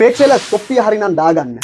Fake sellers කොපිය හරිනම් දාගන්න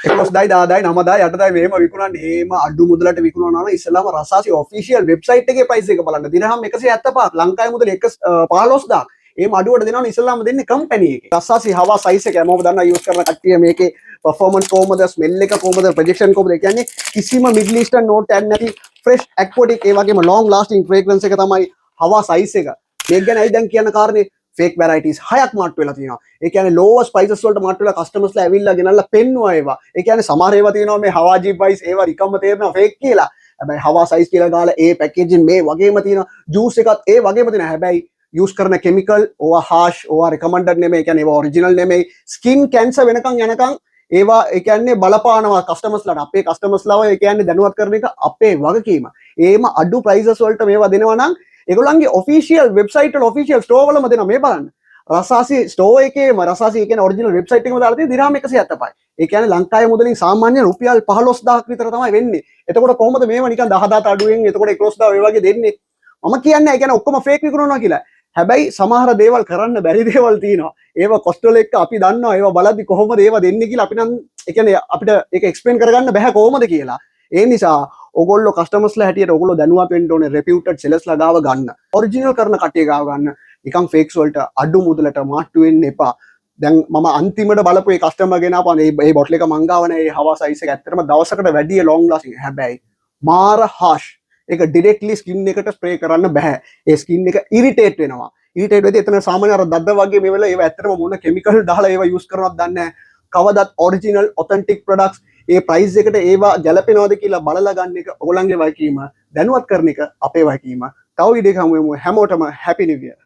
11යි 10යි 9යි 8යි මෙහෙම විකුණන්නේ එහෙම අඩු මුදලට විකුණනවා නම් ඉස්සලාම රසාසි ඔෆිෂියල් වෙබ්සයිට් එකේ ප්‍රයිස් එක බලන්න දිරහම් 175ක් ලංකාවේ මුදල 15000ක් එහෙම අඩුවට දෙනවනේ ඉස්සලාම දෙන්නේ කම්පැනි එකේ රසාසි හවා සයිස් එක හැමෝම දන්නා යූස් කරන කට්ටිය මේකේ performance කොහොමද ස්මෙල් එක කොහොමද ප්‍රොජෙක්ෂන් කොහොමද ඒ කියන්නේ කිසිම මිඩල් ඊස්ටර්න් නෝට් එකක් නැති ෆ්‍රෙෂ් ඇක්වොටික් ඒ වගේම ලොන්గ్ ලාස්ටිං ෆ්‍රේග්‍රන්ස් එක තමයි හවා සයිස් එක මේක ගැන අයි දැන් කියන කාරණේ fake varieties 6ක් මාට්ටු වෙලා තියෙනවා. ඒ කියන්නේ lowest prices වලට මාට්ටු වෙලා customers ලා ඇවිල්ලා ගෙනල්ලා පෙන්නුවා ඒවා. ඒ කියන්නේ සමහර ඒවා තියෙනවා මේ හවාජී price ඒවා රිකම්ම තේරෙනවා fake කියලා. හැබැයි හවා size කියලා ගාලා ඒ packaging මේ වගේම තියෙනවා. juice එකත් ඒ වගේම තියෙනවා. හැබැයි use කරන chemical ඕවා harsh ඕවා recommended නෙමෙයි. ඒ කියන්නේ ඒවා original නෙමෙයි. skin cancer වෙනකන් යනකන් ඒවා ඒ කියන්නේ බලපානවා customers ලාට. අපේ customers ලාව ඒ කියන්නේ දැනුවත් කරන එක අපේ වගකීම. ඒම අඩු prices වලට මේවා දෙනවා නම් ඒගොල්ලන්ගේ ඔෆිෂියල් වෙබ්සයිට් වල ඔෆිෂියල් ස්ටෝර් වලම දෙනවා මේ බලන්න. රසාසි ස්ටෝර් එකේම රසාසි කියන්නේ ඔරිජිනල් වෙබ්සයිට් එකේම දාලා තියෙන දිරහම් 175යි. ඒ කියන්නේ ලංකාවේ මුදලින් සාමාන්‍ය රුපියල් 15000ක් විතර තමයි වෙන්නේ. එතකොට කොහොමද මේව නිකන් 10000 අඩුවෙන් එතකොට 11000 ඒ වගේ දෙන්නේ? මම කියන්නේ ඒ කියන්නේ ඔක්කොම ෆේක් විකුණනවා කියලා. හැබැයි සමහර දේවල් කරන්න බැරි දේවල් තියෙනවා. ඒව කොස්ට් වල එක්ක අපි දන්නවා ඒව බලද්දි කොහොමද ඒව දෙන්නේ කියලා අපි නම් ඒ කියන්නේ අපිට ඒක එක්ස්ප්ලেইন කරගන්න බෑ කොහොමද කියලා. ඒ නිසා ඔගොල්ලෝ කස්ටමර්ස්ලා හැටියට ඔගොල්ලෝ දැනුවත් වෙන්න ඕනේ රෙපියුටඩ් සෙලර්ස්ලා ගාව ගන්න. ඔරිජිනල් කරන කට්ටිය ගාව ගන්න. නිකන් ෆේක්ස් වලට අඩු මුදලට මාට්ටු වෙන්න එපා. දැන් මම අන්තිමට බලපු ඒ කස්ටමර් ගෙනාවා මේ බොටල් එක මං ගාව නැහැ. ඒ හවා සයිස් එක ඇත්තටම දවසකට වැඩි ලොන්ග් ලාස්ටිං. හැබැයි මාර harsh. ඒක ඩිරෙක්ට්ලි ස්කින් එකට ස්ප්‍රේ කරන්න බෑ. ඒ ස්කින් එක ඉරිටේට් වෙනවා. ඉරිටේට් වෙද්දී එතන සාමාන්‍ය අර දද්ද වගේ මේවල ඒව ඇත්තටම මොන කිමිකල් දාලා ඒව යූස් කරනවද දන්නේ නැහැ. කවදත් ඔරිජිනල් ඔතෙන්ටික් ප්‍රොඩක්ට්ස් ඒ ප්‍රයිස් එකට ඒවා ගැලපෙනවද කියලා බලලා ගන්න එක ඔයගොල්ලන්ගේ වගකීම. දැනුවත් කරන එක අපේ වගකීම. තව වීඩියෝ එකක් හමු වෙමු. හැමෝටම හැපි නිව් ඉයර්.